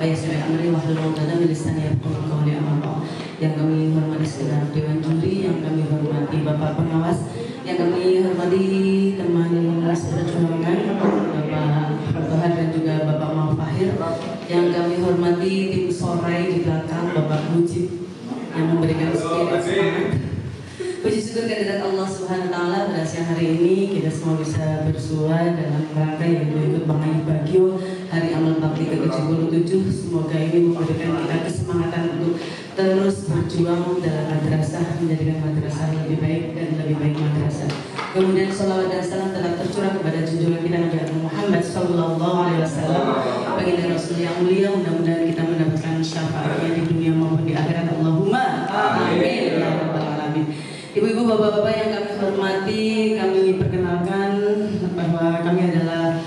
yassir amri wahlul 'uqdatam min lisani yafqahu qawli. Yang kami hormati segenap dewan juri, yang kami hormati Bapak pengawas, yang kami hormati teman seperjuangan Bapak Fatahar dan juga Bapak Mafahir, yang kami hormati tim Sorai di belakang Bapak Mujib yang memberikan spirit semangat. Puji syukur kehadirat Allah Subhanahu wa taala pada siang hari ini kita semua bisa bersua dalam rangka yaitu ikut Bang Ayub Bagio Hari Amal Bakti ke-77. Semoga ini memberikan kita kesemangatan untuk terus berjuang dalam madrasah, menjadikan madrasah lebih baik dan lebih baik madrasah. Kemudian salawat dan salam telah tercurah kepada junjungan kita Nabi Muhammad SAW, baginda Rasul yang mulia. Mudah-mudahan kita mendapatkan syafaatnya di dunia maupun di akhirat. Allahumma amin ya rabbal alamin. Ibu-ibu, bapak-bapak yang kami hormati, kami perkenalkan bahwa kami adalah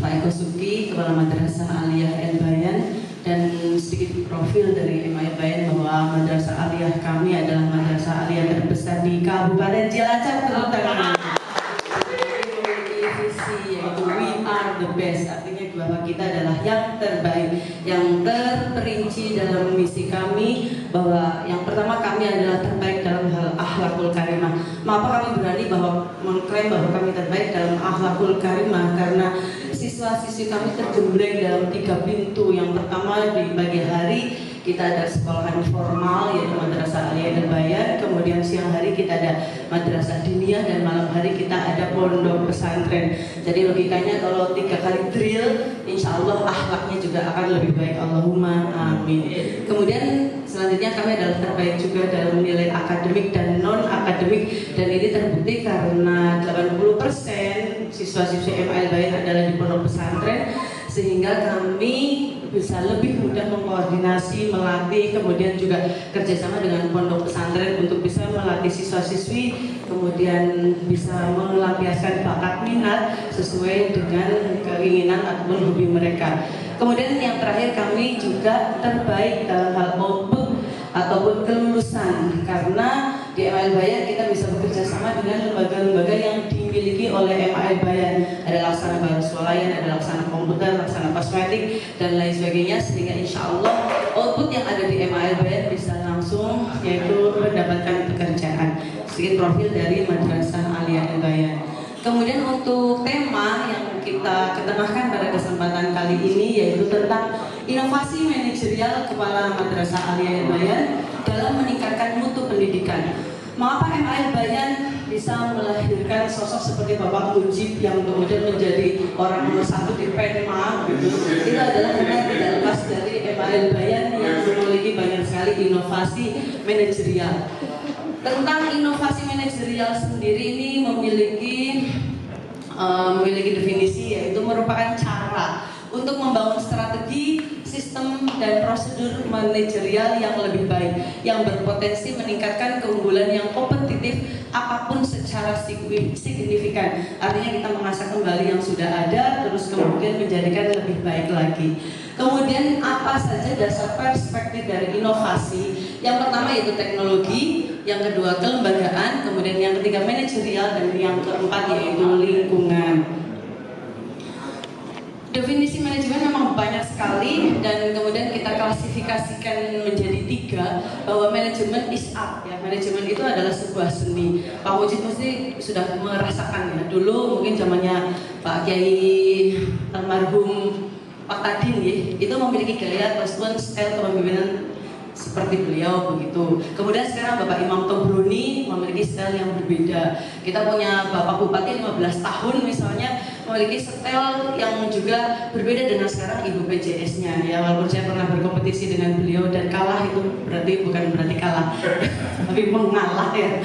Pak Eko Suki, Kepala Madrasah Aliyah El Bayan, dan sedikit profil dari MAI Bayan bahwa Madrasah Aliyah kami adalah Madrasah Aliyah terbesar di Kabupaten Cilacap, terutama. Memiliki visi yaitu we are the best, artinya bahwa kita adalah yang terbaik, yang terperinci dalam misi kami bahwa yang pertama kami adalah terbaik dalam hal akhlakul karimah. Mengapa kami berani bahwa mengklaim bahwa kami terbaik dalam akhlakul karimah? Karena siswa-siswi kami terjembreng dalam 3 pintu. Yang pertama di pagi hari kita ada sekolahan formal yaitu Madrasah Aliyah El Bayan, kemudian siang hari kita ada Madrasah Diniyah, dan malam hari kita ada pondok pesantren. Jadi logikanya kalau 3 kali drill, insya Allah akhlaknya juga akan lebih baik. Allahumma amin. Kemudian selanjutnya kami adalah terbaik juga dalam nilai akademik dan non akademik, dan ini terbukti karena 80% siswa-siswi MAI El Bayan adalah di pondok pesantren, sehingga kami bisa lebih mudah mengkoordinasi, melatih, kemudian juga kerjasama dengan pondok pesantren untuk bisa melatih siswa-siswi, kemudian bisa melampiaskan bakat minat sesuai dengan keinginan ataupun hobi mereka. Kemudian yang terakhir kami juga terbaik dalam hal output ataupun kelulusan, karena di MAI Bayan kita bisa bekerja sama dengan lembaga-lembaga yang dimiliki oleh MAI Bayan. Ada Laksana Baru Swalayan, ada Laksana Komputer, Laksana Kosmetik, dan lain sebagainya, sehingga insya Allah output yang ada di MAI Bayan bisa langsung yaitu mendapatkan pekerjaan. Sedikit profil dari Madrasah Aliyah El Bayan. Kemudian untuk tema yang kita ketengahkan pada kesempatan kali ini yaitu tentang inovasi manajerial Kepala Madrasah Aliyah El Bayan dalam meningkatkan mutu pendidikan. Mengapa MAI Bayan bisa melahirkan sosok seperti Bapak Mujib yang kemudian menjadi orang nomor 1 di Penma gitu. Itu adalah karena tidak lepas dari MAI Bayan yang memiliki banyak sekali inovasi manajerial. Tentang inovasi manajerial sendiri ini memiliki definisi, yaitu merupakan cara untuk membangun strategi, sistem, dan prosedur manajerial yang lebih baik, yang berpotensi meningkatkan keunggulan yang kompetitif apapun secara signifikan. Artinya kita mengasah kembali yang sudah ada, terus kemudian menjadikan lebih baik lagi. Kemudian apa saja dasar perspektif dari inovasi? Yang pertama yaitu teknologi, yang kedua kelembagaan, kemudian yang ketiga manajerial, dan yang keempat yaitu lingkungan. Definisi manajemen memang banyak sekali, dan kemudian kita klasifikasikan menjadi 3, bahwa manajemen is art ya. Manajemen itu adalah sebuah seni. Pak Mujid mesti sudah merasakan ya. Dulu mungkin zamannya Pak Kiai almarhum Pak Tadin ya, itu memiliki gaya ataupun style kepemimpinan seperti beliau begitu. Kemudian sekarang Bapak Imam Tobroni memiliki style yang berbeda. Kita punya Bapak Bupati 15 tahun misalnya, memiliki style yang juga berbeda dengan sekarang Ibu PJS-nya ya. Walaupun saya pernah berkompetisi dengan beliau dan kalah, itu bukan berarti kalah tapi mengalah ya.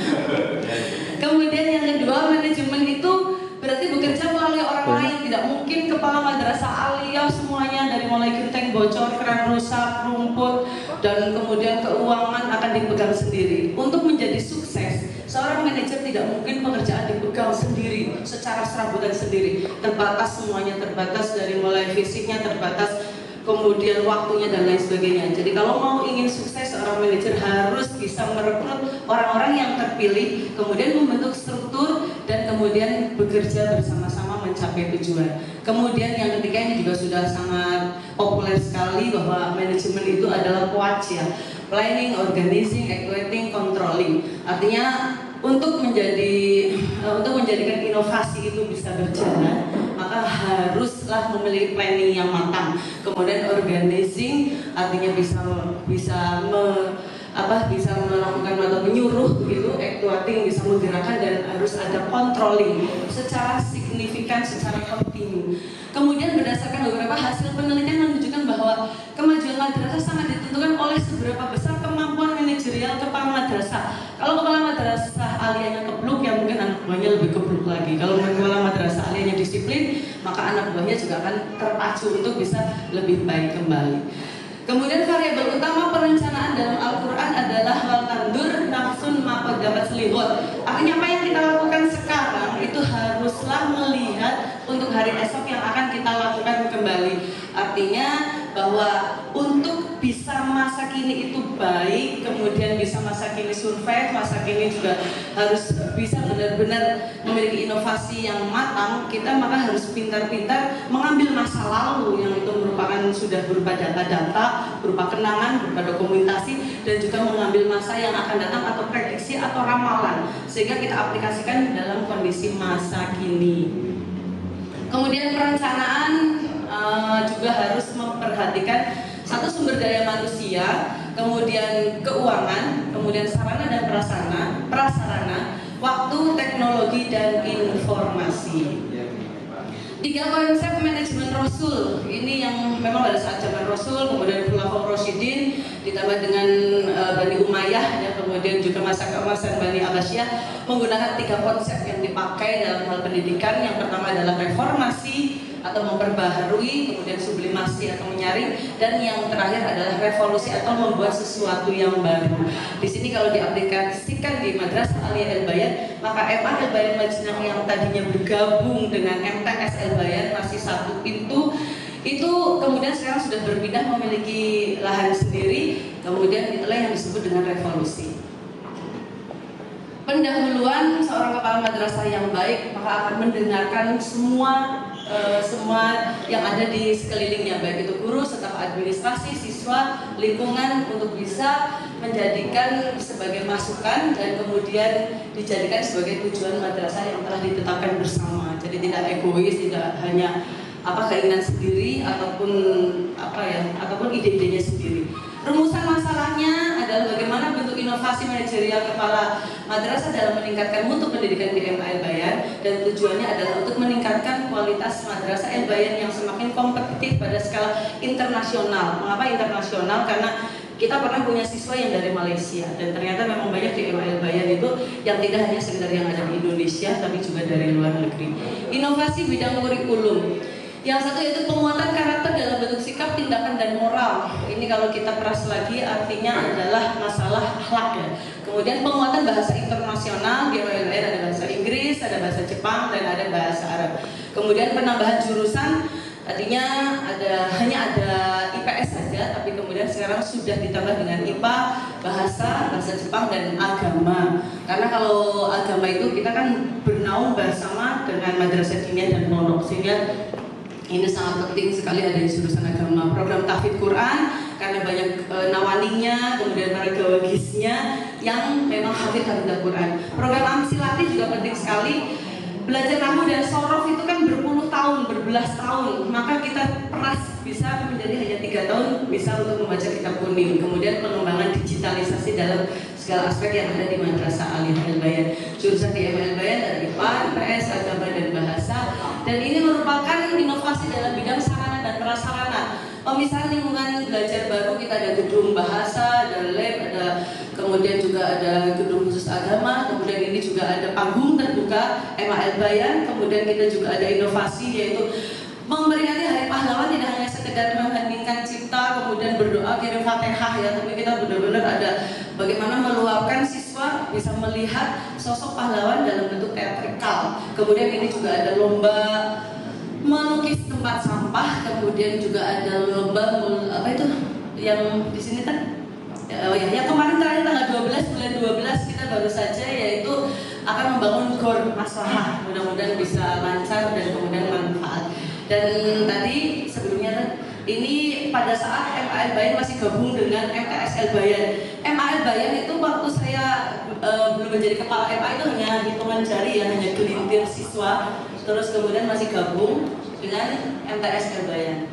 Kemudian yang kedua, manajemen itu berarti bekerja melalui orang lain. Tidak mungkin kepala madrasah aliyah semuanya, dari mulai genteng bocor, keran rusak, rumput, dan kemudian keuangan akan dipegang sendiri. Untuk menjadi sukses, seorang manajer tidak mungkin pekerjaan dipegang sendiri secara serabutan sendiri. Terbatas semuanya, terbatas dari mulai fisiknya, terbatas kemudian waktunya dan lain sebagainya. Jadi kalau mau ingin sukses, seorang manajer harus bisa merekrut orang-orang yang terpilih, kemudian membentuk struktur, dan kemudian bekerja bersama-sama mencari mencapai tujuan. Kemudian yang ketiga ini juga sudah sangat populer sekali bahwa manajemen itu adalah POAC ya, planning, organizing, equating, controlling. Artinya untuk menjadikan inovasi itu bisa berjalan, maka haruslah memiliki planning yang matang. Kemudian organizing artinya bisa melakukan atau menyuruh begitu, actuating bisa menggerakkan, dan harus ada controlling secara signifikan, secara kontinu. Kemudian berdasarkan beberapa hasil penelitian menunjukkan bahwa kemajuan madrasah sangat ditentukan oleh seberapa besar kemampuan manajerial kepala madrasah. Kalau kepala madrasah aliyahnya kebluk, ya mungkin anak buahnya lebih kebluk lagi. Kalau kepala madrasah aliyahnya disiplin, maka anak buahnya juga akan terpacu untuk bisa lebih baik kembali. Kemudian variabel utama perencanaan dalam Al-Quran adalah wal tandur nafsun ma qaddamat lihud. Artinya apa yang kita lakukan sekarang itu haruslah melihat untuk hari esok yang akan kita lakukan kembali. Artinya bahwa untuk bisa masa kini itu baik, kemudian bisa masa kini survive, masa kini juga harus bisa benar-benar memiliki inovasi yang matang, kita maka harus pintar-pintar mengambil masa lalu yang itu merupakan sudah berupa data-data, berupa kenangan, berupa dokumentasi, dan juga mengambil masa yang akan datang atau prediksi atau ramalan, sehingga kita aplikasikan dalam kondisi masa kini. Kemudian perencanaan juga harus memperhatikan satu, sumber daya manusia, kemudian keuangan, kemudian sarana dan prasarana, waktu, teknologi, dan informasi. 3 konsep manajemen Rasul ini yang memang pada saat zaman Rasul, kemudian Khulafaur Rasyidin ditambah dengan Bani Umayyah, dan kemudian juga masa keemasan Bani Abbasiyah, menggunakan 3 konsep yang dipakai dalam hal pendidikan. Yang pertama adalah reformasi atau memperbaharui, kemudian sublimasi atau menyaring, dan yang terakhir adalah revolusi atau membuat sesuatu yang baru. Di sini kalau diaplikasikan di Madrasah Aliyah Al-Bayan, maka MA Al-Bayan Madinah yang tadinya bergabung dengan MTS Al-Bayan masih satu pintu, itu kemudian sekarang sudah berpindah memiliki lahan sendiri. Kemudian itulah yang disebut dengan revolusi. Pendahuluan seorang kepala madrasah yang baik maka akan mendengarkan semua yang ada di sekelilingnya, baik itu guru, staf administrasi, siswa, lingkungan, untuk bisa menjadikan sebagai masukan dan kemudian dijadikan sebagai tujuan madrasah yang telah ditetapkan bersama. Jadi tidak egois, tidak hanya keinginan sendiri ataupun ide-idenya sendiri. Rumusan masalahnya adalah bagaimana bentuk inovasi manajerial kepala madrasah dalam meningkatkan mutu pendidikan di MA Al-Bayan, dan tujuannya adalah untuk meningkatkan kualitas madrasah Al-Bayan yang semakin kompetitif pada skala internasional. Mengapa internasional? Karena kita pernah punya siswa yang dari Malaysia, dan ternyata memang banyak di MA Al-Bayan itu yang tidak hanya sekedar yang ada di Indonesia, tapi juga dari luar negeri. Inovasi bidang kurikulum. Yang satu yaitu penguatan karakter dalam bentuk sikap, tindakan, dan moral. Ini kalau kita peras lagi artinya adalah masalah akhlak ya. Kemudian penguatan bahasa internasional, di MA Al-Bayan ada bahasa Inggris, ada bahasa Jepang, dan ada bahasa Arab. Kemudian penambahan jurusan, tadinya hanya ada IPS saja, tapi kemudian sekarang sudah ditambah dengan IPA, bahasa Jepang, dan agama. Karena kalau agama itu kita kan bernaung bersama dengan madrasah diniyah dan pondok, sehingga ini sangat penting sekali ada di jurusan agama. Program tahfidz Quran karena banyak nawaninya, kemudian para gawagisnya yang memang hafidz Al-Quran. Program amsilatih juga penting sekali. Belajar nahwu dan sorof itu kan berpuluh tahun, berbelas tahun, maka kita peras bisa menjadi hanya 3 tahun bisa untuk membaca kitab kuning. Kemudian pengembangan digitalisasi dalam segala aspek yang ada di Madrasah Aliyah Al-Bayan. Jurusan di MA Al-Bayan ada IPA, IPS, agama, dan bahasa. Dan ini merupakan inovasi dalam bidang sarana dan prasarana. Pemisahan lingkungan belajar baru, kita ada gedung bahasa, ada lab, kemudian juga ada gedung khusus agama, kemudian ini juga ada panggung terbuka MA Al-Bayan. Kemudian kita juga ada inovasi yaitu memperingati Hari Pahlawan, tidak hanya sekedar mengheningkan cipta kemudian berdoa kirim Fatihah ya, tapi kita benar-benar ada bagaimana meluapkan siswa bisa melihat sosok pahlawan dalam bentuk teatrikal. Kemudian ini juga ada lomba melukis tempat sampah, kemudian juga ada lomba yang di sini kan yang kemarin tanggal 12 bulan 12 kita baru saja, yaitu akan membangun gor maslahah, mudah-mudahan bisa lancar dan kemudian Dan tadi sebelumnya ini pada saat MAL Bayan masih gabung dengan MKSL Bayan. MAL Bayan itu waktu saya belum menjadi kepala MA itu hanya hitungan jari ya, hanya gelintir siswa. Terus kemudian masih gabung dengan MKSL Bayan.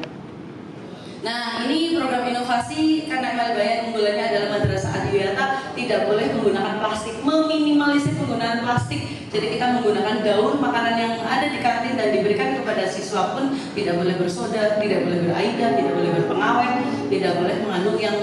Nah, ini program inovasi karena MAL Bayan unggulannya adalah Madrasah Adiwiyata tidak boleh menggunakan plastik, meminimalisir penggunaan plastik. Jadi kita menggunakan daun makanan yang ada di kantin dan diberikan kepada siswa pun tidak boleh bersoda, tidak boleh beraida, tidak boleh berpengawet, tidak boleh mengandung yang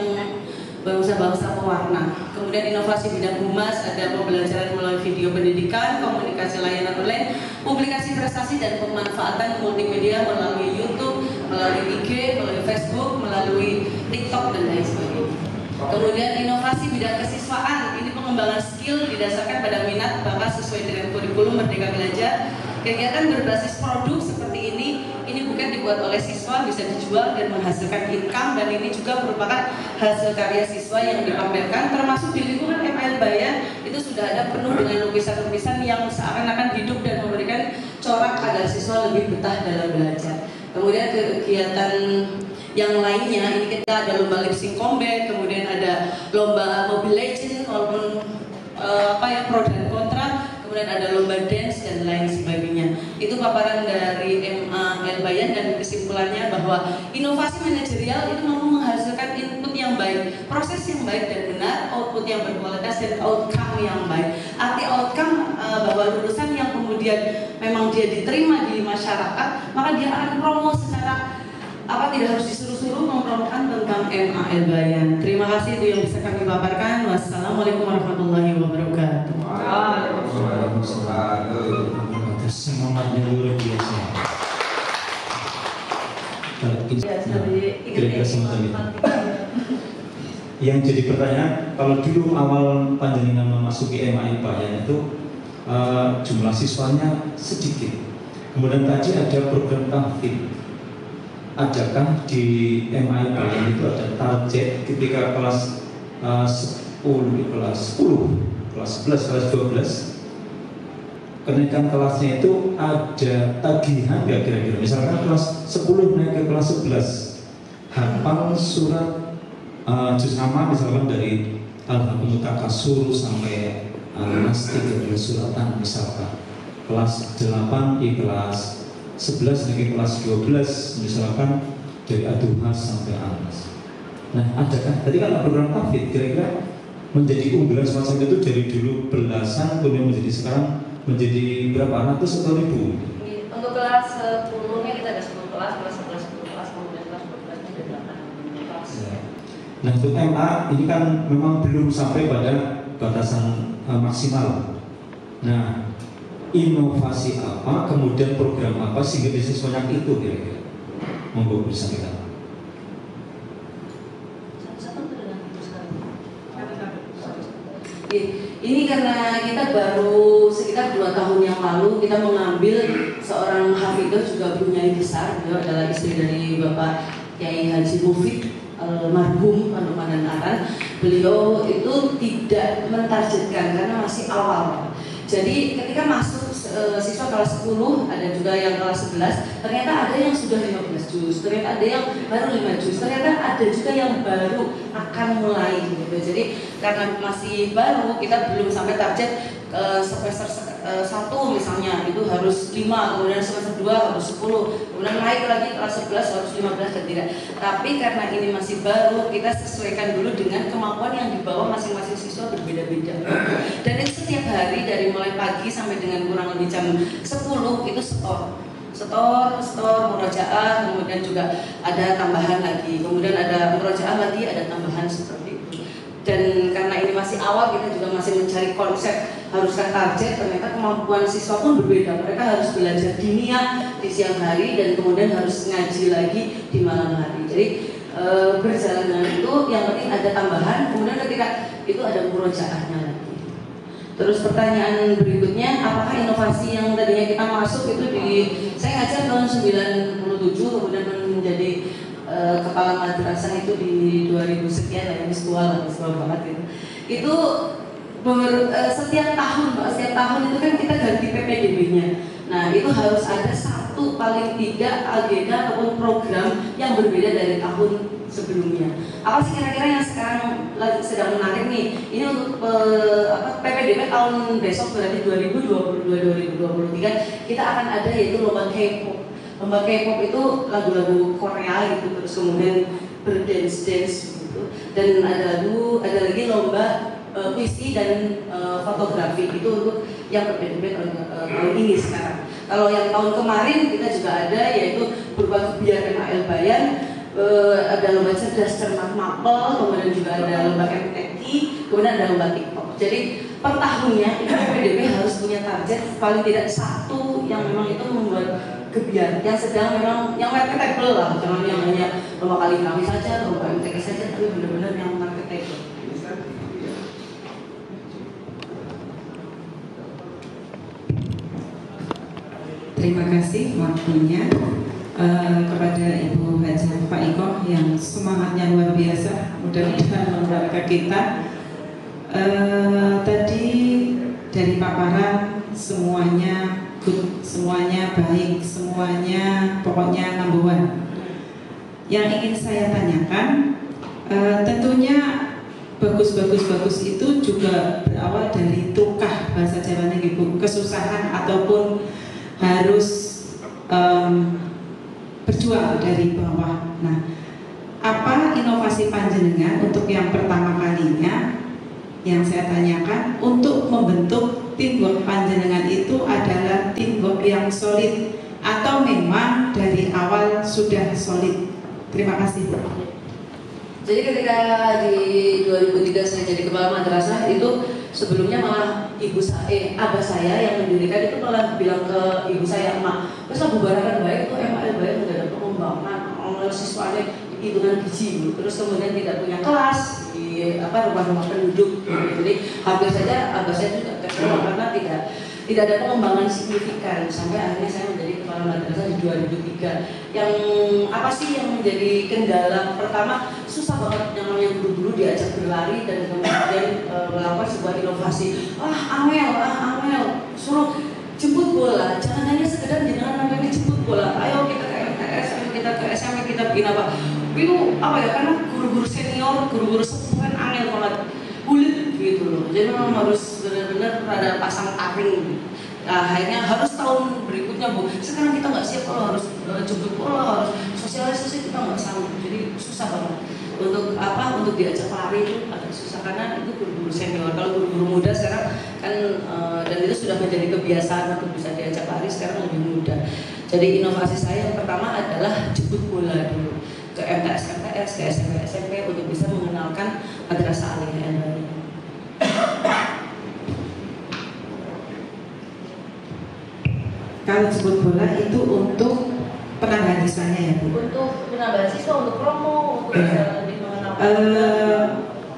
bangsa-bangsa pewarna. Kemudian inovasi bidang humas ada pembelajaran melalui video pendidikan, komunikasi layanan online, publikasi prestasi dan pemanfaatan multimedia melalui YouTube, melalui IG, melalui Facebook, melalui TikTok dan lain sebagainya. Kemudian inovasi bidang kesiswaan, ini pengembangan skill didasarkan pada minat bakat sesuai dengan kurikulum Merdeka Belajar. Kegiatan berbasis produk seperti ini bukan dibuat oleh siswa, bisa dijual dan menghasilkan income, dan ini juga merupakan hasil karya siswa yang dipamerkan. Termasuk di lingkungan MAL Bayan itu sudah ada penuh dengan lukisan-lukisan yang seakan-akan hidup dan memberikan corak agar siswa lebih betah dalam belajar. Kemudian kegiatan yang lainnya, ini kita ada lomba lip sync combat, kemudian ada lomba Mobile Legends walaupun pro dan kontra, kemudian ada lomba dance dan lain sebagainya. Itu paparan dari MAL Bayan, dan kesimpulannya bahwa inovasi manajerial itu mampu menghasilkan input yang baik, proses yang baik dan benar, output yang berkualitas, dan outcome yang baik. Arti outcome bahwa lulusan yang kemudian memang dia diterima di masyarakat, maka dia akan promo secara tidak harus disuruh-suruh mempromokan tentang MAL Bayan. Terima kasih, itu yang bisa kami paparkan. Wassalamualaikum warahmatullahi wabarakatuh. Semangatnya luar biasa. Kira-kira semacam itu. Yang jadi pertanyaan, kalau dulu awal panjenengan memasuki MAL Bayan itu jumlah siswanya sedikit. Kemudian tadi ada program tahfidz. Adakah di MAL Bayan itu ada target ketika kelas 10, kelas 11, kelas 12 kenaikan kelasnya itu ada tagihan nggak kira-kira? Misalkan kelas 10 naik ke kelas 11 hafal surat juz amma misalkan dari Al-Hakum Takasur sampai Al-Nas 13 suratan misalkan, kelas 8 Ikhlas, 11 lagi kelas 12 misalkan dari Ad-Duha sampai Al-Nas. Nah, adakah tadi kan program tahfidz kira-kira menjadi unggulan semacam itu dari dulu belasan kemudian menjadi sekarang menjadi berapa ratus atau ribu? Untuk kelas 10-nya kita ada 10 kelas, kelas 11 10 kelas, kemudian kelas 12 ada 8 kelas. Ya. Nah, untuk MA ini kan memang belum sampai pada batasan maksimal. Nah, inovasi apa, kemudian program apa sehingga bisa sebanyak itu kira-kira? Monggo disampaikan. Ini karena kita baru sekitar 2 tahun yang lalu kita mengambil seorang hafidzah juga punya besar, beliau adalah istri dari Bapak Kiai Haji Mufid Almarhum Panuman Aran. Beliau itu tidak mentargetkan karena masih awal. Jadi ketika masuk siswa kelas 10, ada juga yang kelas 11, ternyata ada yang sudah 15 juz, ternyata ada yang baru 5 juz, ternyata ada juga yang baru akan mulai gitu. Jadi karena masih baru, kita belum sampai target semester 1 misalnya itu harus 5, kemudian semester 2 harus 10, kemudian naik lagi kelas 11 harus 15 dan tidak. Tapi karena ini masih baru, kita sesuaikan dulu dengan kemampuan yang dibawa masing-masing siswa berbeda-beda. Dan itu setiap hari dari mulai pagi sampai dengan kurang lebih jam 10 itu setor, murojaah, kemudian juga ada tambahan lagi, kemudian ada murojaah lagi, ada tambahan seperti itu. Dan karena ini masih awal, kita juga masih mencari konsep haruskah target, ternyata kemampuan siswa pun berbeda. Mereka harus belajar dinia di siang hari dan kemudian harus ngaji lagi di malam hari. Jadi berjalan dengan itu, yang penting ada tambahan, kemudian ketika itu ada murojaahnya lagi. Terus pertanyaan berikutnya, apakah inovasi yang tadinya kita masuk itu saya ngajar tahun 97, kemudian menjadi kepala madrasah itu di 2000 sekian lah, ini sekolah banget gitu. Itu setiap tahun itu kan kita ganti PPDB-nya. Nah, itu harus ada satu paling tidak agenda ataupun program yang berbeda dari tahun sebelumnya. Apa sih kira-kira yang sekarang sedang menarik nih? Ini untuk PPDB tahun besok berarti 2022-2023 kita akan ada yaitu lomba K-pop. Lomba K-pop itu lagu-lagu Korea gitu, terus kemudian berdance-dance gitu. Dan ada lagi lomba puisi dan fotografi itu untuk yang PPDB tahun ini sekarang. Kalau yang tahun kemarin kita juga ada yaitu berupa kebijakan AL Bayan, ada lomba cerdas cermat mapel, kemudian juga ada lomba MTQ, kemudian ada lomba TikTok. Jadi per tahunnya itu PPDB harus punya target paling tidak satu yang memang itu membuat kebijakan yang sedang memang yang marketable lah, jangan yang hanya lomba kali kami saja, lomba MTQ saja, tapi benar-benar yang marketable. Terima kasih waktunya kepada Ibu Hajah Pak Iko yang semangatnya luar biasa, mudah-mudahan memberkati kita. Tadi dari paparan semuanya good, semuanya baik, semuanya pokoknya number one. Yang ingin saya tanyakan, tentunya bagus itu juga berawal dari tukah bahasa Jawanya Ibu, kesusahan ataupun harus berjuang dari bawah. Nah, apa inovasi panjenengan untuk yang pertama kalinya yang saya tanyakan untuk membentuk teamwork panjenengan itu adalah teamwork yang solid atau memang dari awal sudah solid? Terima kasih. Jadi ketika di 2003 saya jadi kepala madrasah itu sebelumnya malah abah saya yang mendirikan itu malah bilang ke ibu saya, emak, terus bubaran baik itu MAL baik nggak ada pengembangan, orang siswanya hitungan biji, terus kemudian tidak punya kelas di rumah-rumah penduduk. Jadi hampir saja abah saya juga kecewa karena tidak ada pengembangan signifikan sampai akhirnya saya menjadi kepala madrasah di 2003. Yang apa sih yang menjadi kendala? Pertama, susah banget yang namanya guru-guru diajak berlari dan kemudian melakukan sebuah inovasi. Amel, suruh jemput bola, jangan hanya sekedar jangan namanya jemput bola. Ayo kita ke MTS, ayo kita ke SMP, kita bikin apa? Itu apa ya? Karena guru-guru senior, guru-guru sepuh kan angel banget, bulit gitu loh. Jadi memang harus benar-benar ada pasang taring. Nah, akhirnya harus tahun berikutnya Bu. Sekarang kita nggak siap kalau harus jemput bola, harus sosialisasi kita nggak sanggup. Jadi susah banget. Untuk diajak lari itu agak susah karena itu guru-guru senior. Kalau guru-guru muda sekarang kan dan itu sudah menjadi kebiasaan untuk bisa diajak lari sekarang lebih mudah. Jadi inovasi saya yang pertama adalah jemput bola dulu ke MTS, ke SMP untuk bisa mengenalkan madrasah Aliyah Al-Bayan. Kalau jemput bola itu untuk penambahan siswanya ya Bu? Untuk penambahan siswa, untuk promo, untuk bisa lebih mengenal.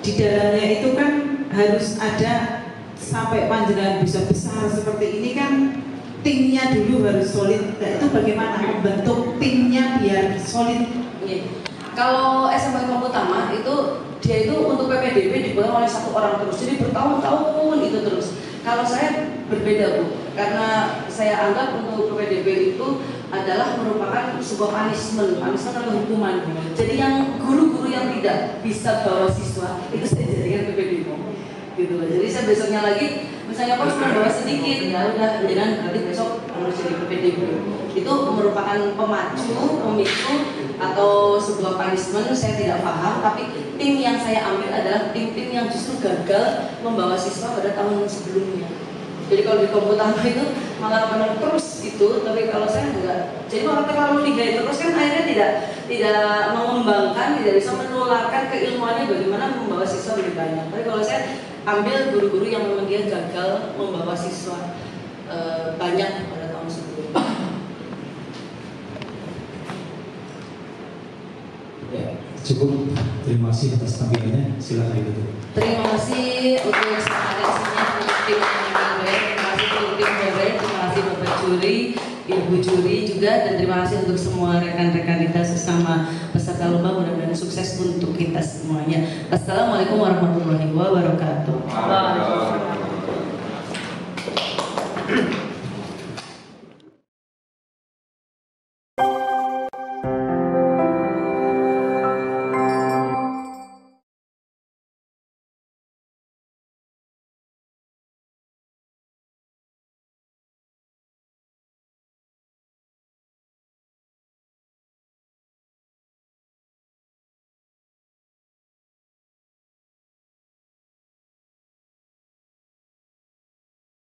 Di dalamnya itu kan harus ada sampai panjenengan bisa besar seperti ini kan timnya dulu harus solid. Nah, itu bagaimana membentuk timnya biar solid? Kalau SMP Kelompok Utama itu dia itu untuk PPDB dipegang oleh satu orang terus, jadi bertahun-tahun itu terus. Kalau saya berbeda Bu, karena saya anggap untuk PPDB itu adalah merupakan sebuah punishment atau hukuman. Jadi yang guru-guru yang tidak bisa bawa siswa itu saya jadikan PPDB gitu loh. Jadi saya besoknya lagi misalnya kok cuma bawa sedikit, ya udah jangan berarti besok harus jadi PPDB. Itu merupakan pemicu atau sebuah punishment, saya tidak paham. Tapi tim yang saya ambil adalah tim-tim yang justru gagal membawa siswa pada tahun sebelumnya. Jadi kalau di komputer itu malah menang terus gitu, tapi kalau saya enggak. Jadi malah terlalu liga terus kan akhirnya tidak mengembangkan, tidak bisa menularkan keilmuannya bagaimana membawa siswa lebih banyak. Tapi kalau saya ambil guru-guru yang memang dia gagal membawa siswa banyak pada tahun sebelumnya. Ya, cukup. Terima kasih atas tampilannya. Silakan itu. Terima kasih untuk atensinya untuk tim terima kasih untuk tim terima kasih Bapak Juri, Ibu Juri juga, dan terima kasih untuk semua rekan-rekan kita sesama peserta lomba. Mudah-mudahan sukses untuk kita semuanya. Assalamualaikum warahmatullahi wabarakatuh.